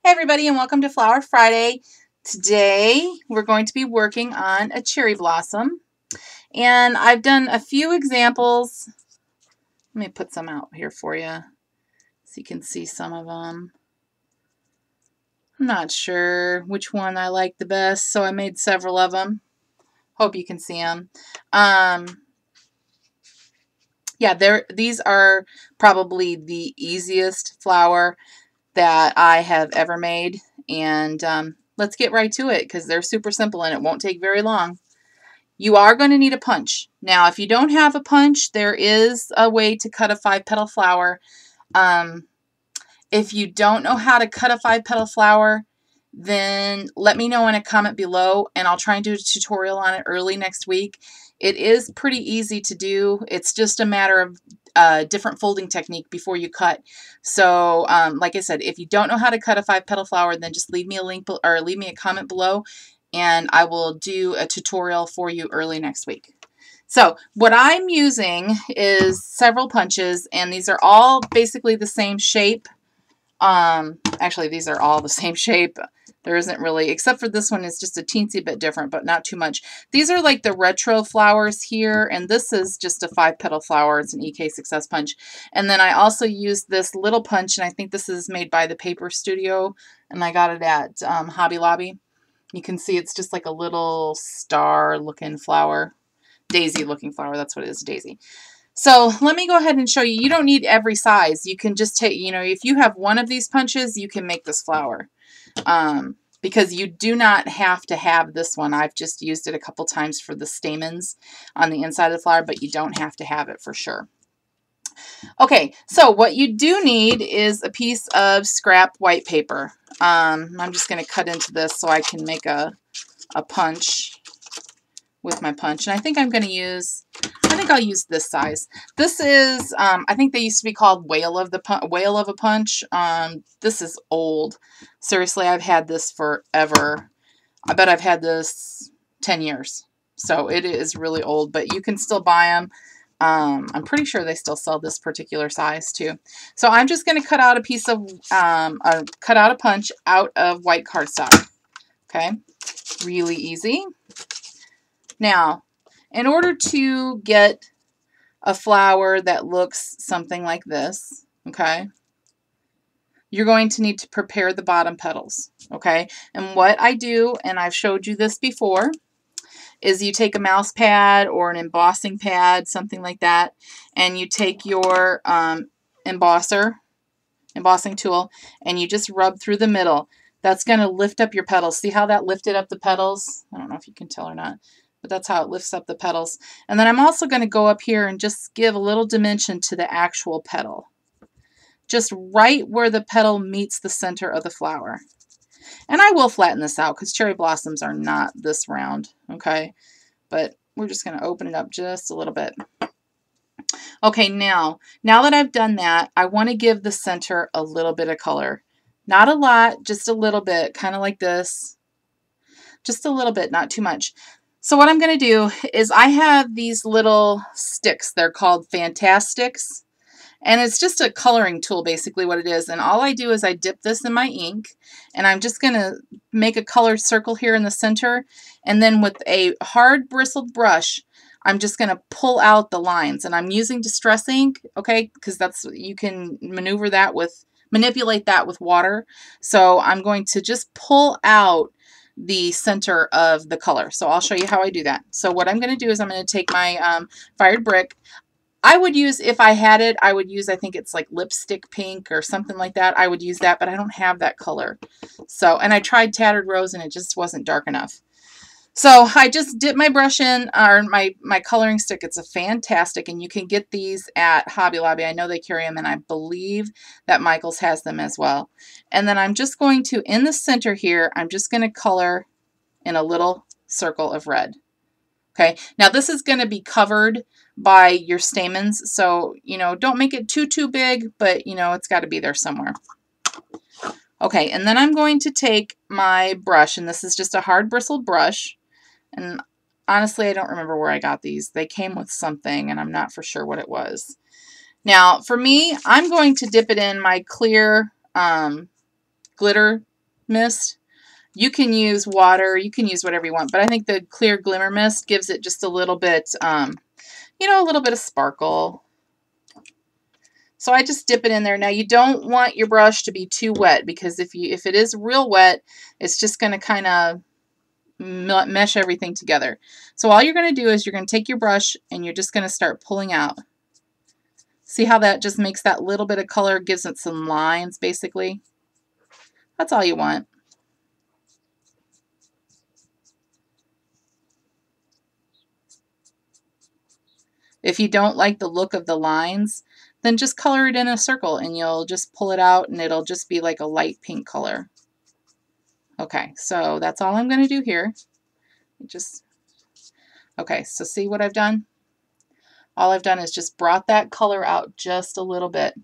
Hey everybody, and welcome to Flower Friday. Today we're going to be working on a cherry blossom, and I've done a few examples. Let me put some out here for you so you can see some of them. I'm not sure which one I like the best, so I made several of them. Hope you can see them. Yeah, these are probably the easiest flower that I have ever made. And let's get right to it because they're super simple and it won't take very long. You are going to need a punch. Now, if you don't have a punch, there is a way to cut a 5-petal flower. If you don't know how to cut a 5-petal flower, then let me know in a comment below and I'll try and do a tutorial on it early next week. It is pretty easy to do. It's just a matter of different folding technique before you cut. So like I said, if you don't know how to cut a 5-petal flower, then just leave me a link or leave me a comment below and I will do a tutorial for you early next week. So what I'm using is several punches, and these are all basically the same shape. Actually, these are all the same shape. There isn't really, except for this one is just a teensy bit different, but not too much. These are like the retro flowers here, and this is just a 5-petal flower. It's an EK Success punch. And then I also used this little punch, and I think this is made by the Paper Studio, and I got it at Hobby Lobby. You can see it's just like a little star-looking flower. Daisy-looking flower, that's what it is, daisy. So let me go ahead and show you. You don't need every size. You can just take, if you have one of these punches, you can make this flower. Because you do not have to have this one. I've just used it a couple times for the stamens on the inside of the flower, but you don't have to have it for sure. Okay, so what you do need is a piece of scrap white paper. I'm just going to cut into this so I can make a punch with my punch. And I think I'm going to use, I'll use this size. This is, I think they used to be called whale of a punch. This is old. Seriously, I've had this forever. I bet I've had this 10 years. So it is really old, but you can still buy them. I'm pretty sure they still sell this particular size too. So I'm just going to cut out a piece of, cut out a punch out of white cardstock. Okay, really easy. Now, in order to get a flower that looks something like this, okay, you're going to need to prepare the bottom petals, okay? And what I do, and I've showed you this before, is you take a mouse pad or an embossing pad, something like that, and you take your embossing tool, and you just rub through the middle. That's going to lift up your petals. See how that lifted up the petals? I don't know if you can tell or not, but that's how it lifts up the petals. And then I'm also going to go up here and just give a little dimension to the actual petal. Just right where the petal meets the center of the flower. And I will flatten this out because cherry blossoms are not this round, okay? But we're just going to open it up just a little bit. Okay, now that I've done that, I want to give the center a little bit of color. Not a lot, just a little bit, kind of like this. Just a little bit, not too much. So what I'm going to do is I have these little sticks. They're called Fantastics. And it's just a coloring tool, basically what it is. And all I do is I dip this in my ink, and I'm just going to make a colored circle here in the center. And then with a hard bristled brush, I'm just going to pull out the lines. And I'm using Distress ink, okay, because that's, you can manipulate that with water. So I'm going to just pull out the center of the color. So I'll show you how I do that. So what I'm going to do is I'm going to take my fired brick. I would use, if I had it, I would use, I think it's like lipstick pink or something like that. I would use that, but I don't have that color. So, and I tried Tattered Rose and it just wasn't dark enough. So I just dip my brush in, or my coloring stick. It's a fantastic, and you can get these at Hobby Lobby. I know they carry them, and I believe that Michael's has them as well. And then I'm just going to, in the center here, I'm just going to color in a little circle of red. Okay, now this is going to be covered by your stamens, so, don't make it too big, but, it's got to be there somewhere. Okay, and then I'm going to take my brush, and this is just a hard bristled brush, and honestly, I don't remember where I got these. They came with something, and I'm not for sure what it was. Now, for me, I'm going to dip it in my clear glitter mist. You can use water, you can use whatever you want, but I think the clear glimmer mist gives it just a little bit, you know, a little bit of sparkle. So I just dip it in there. Now you don't want your brush to be too wet, because if it is real wet, it's just going to kind of mesh everything together. So all you're going to do is you're going to take your brush and you're just going to start pulling out. See how that just makes that little bit of color, gives it some lines basically. That's all you want. If you don't like the look of the lines, then just color it in a circle and you'll just pull it out and it'll just be like a light pink color. Okay, so that's all I'm going to do here. Okay, so see what I've done? All I've done is just brought that color out just a little bit.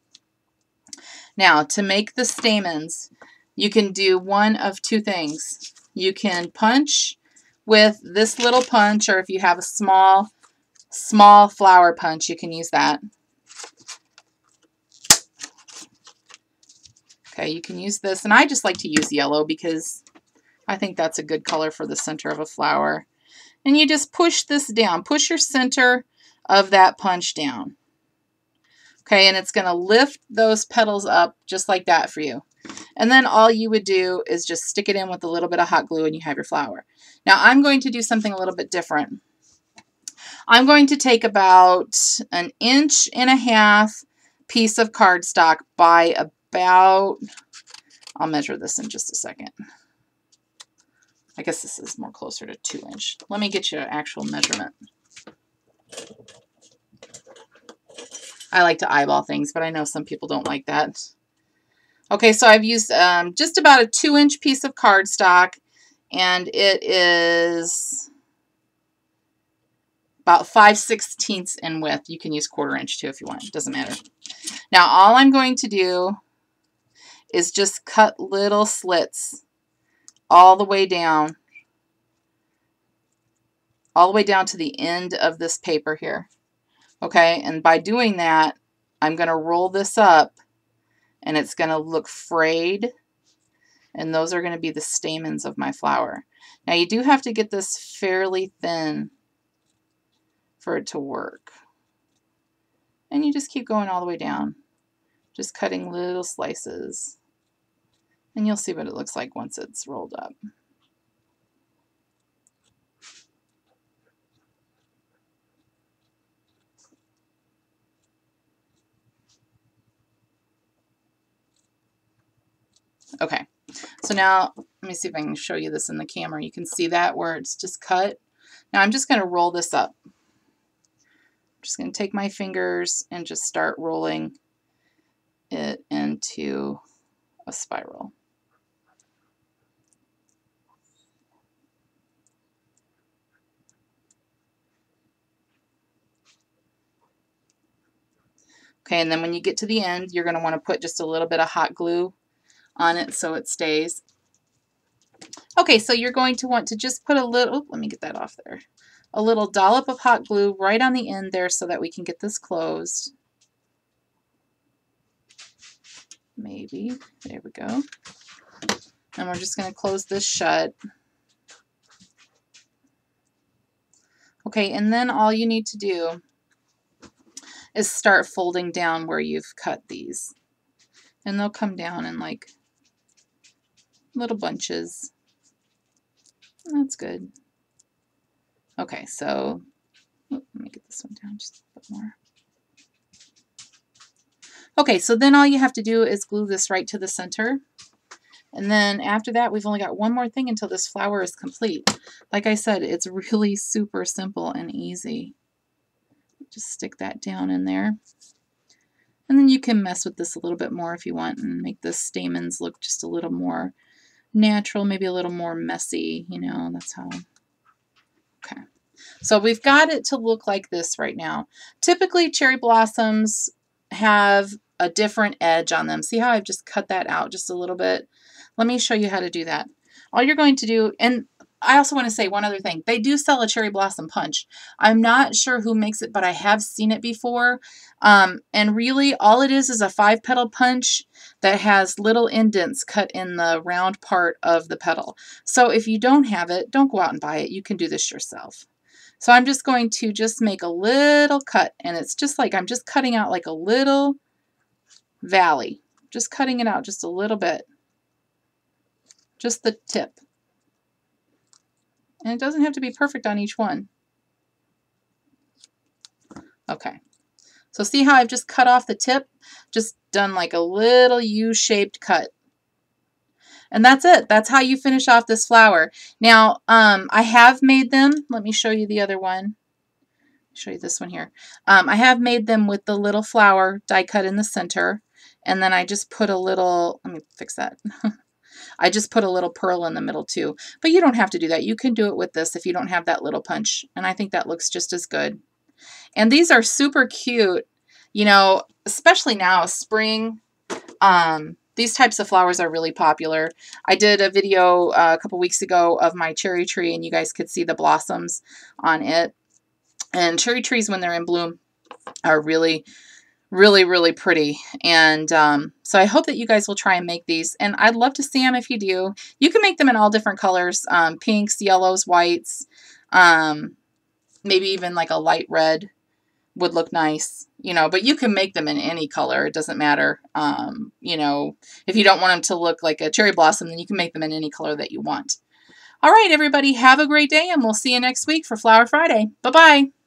Now, to make the stamens, you can do one of two things. You can punch with this little punch, or if you have a small flower punch, you can use that. Okay, you can use this, and I just like to use yellow because I think that's a good color for the center of a flower. And you just push this down. Push your center of that punch down. Okay, and it's going to lift those petals up just like that for you. And then all you would do is just stick it in with a little bit of hot glue and you have your flower. Now I'm going to do something a little bit different. I'm going to take about 1.5 inch piece of cardstock by about, I'll measure this in just a second. I guess this is more closer to 2 inch. Let me get you an actual measurement. I like to eyeball things, but I know some people don't like that. Okay, so I've used just about a 2 inch piece of cardstock, and it is about 5/16 in width. You can use 1/4 inch too if you want. It doesn't matter. Now all I'm going to do is just cut little slits all the way down to the end of this paper here. Okay, and by doing that, I'm going to roll this up and it's going to look frayed, and those are going to be the stamens of my flower. Now you do have to get this fairly thin for it to work. And you just keep going all the way down, just cutting little slices. And you'll see what it looks like once it's rolled up. Okay, so now let me see if I can show you this in the camera. You can see that where it's just cut. Now I'm just going to roll this up. I'm just going to take my fingers and just start rolling it into a spiral. Okay, and then when you get to the end, you're going to want to put just a little bit of hot glue on it so it stays. Okay, so you're going to want to just put a little, let me get that off there, a little dollop of hot glue right on the end there so that we can get this closed. Maybe, there we go. And we're just going to close this shut. Okay, and then all you need to do is start folding down where you've cut these. And they'll come down in like little bunches. That's good. Okay, so let me get this one down just a bit more. Okay, so then all you have to do is glue this right to the center. And then after that, we've only got one more thing until this flower is complete. Like I said, it's really super simple and easy. Just stick that down in there. And then you can mess with this a little bit more if you want and make the stamens look just a little more natural, maybe a little more messy, you know, that's how. Okay. So we've got it to look like this right now. Typically cherry blossoms have a different edge on them. See how I've just cut that out just a little bit? Let me show you how to do that. All you're going to do, and I also want to say one other thing. They do sell a cherry blossom punch. I'm not sure who makes it, but I have seen it before. And really all it is a 5-petal punch that has little indents cut in the round part of the petal. So if you don't have it, don't go out and buy it. You can do this yourself. So I'm just going to just make a little cut, and it's just like I'm just cutting out like a little valley. Just cutting it out just a little bit. Just the tip. And it doesn't have to be perfect on each one. Okay. So see how I've just cut off the tip? Just done like a little U-shaped cut. And that's it. That's how you finish off this flower. Now, I have made them. Let me show you the other one. Show you this one here. I have made them with the little flower die cut in the center. And then I just put a little, let me fix that. I just put a little pearl in the middle too. But you don't have to do that. You can do it with this if you don't have that little punch. And I think that looks just as good. And these are super cute, you know, especially now, spring. These types of flowers are really popular. I did a video a couple weeks ago of my cherry tree, and you guys could see the blossoms on it. And cherry trees, when they're in bloom, are really, really pretty. And so I hope that you guys will try and make these. And I'd love to see them if you do. You can make them in all different colors, pinks, yellows, whites, maybe even like a light red would look nice, you know, but you can make them in any color. It doesn't matter. You know, if you don't want them to look like a cherry blossom, then you can make them in any color that you want. All right, everybody, have a great day, and we'll see you next week for Flower Friday. Bye-bye.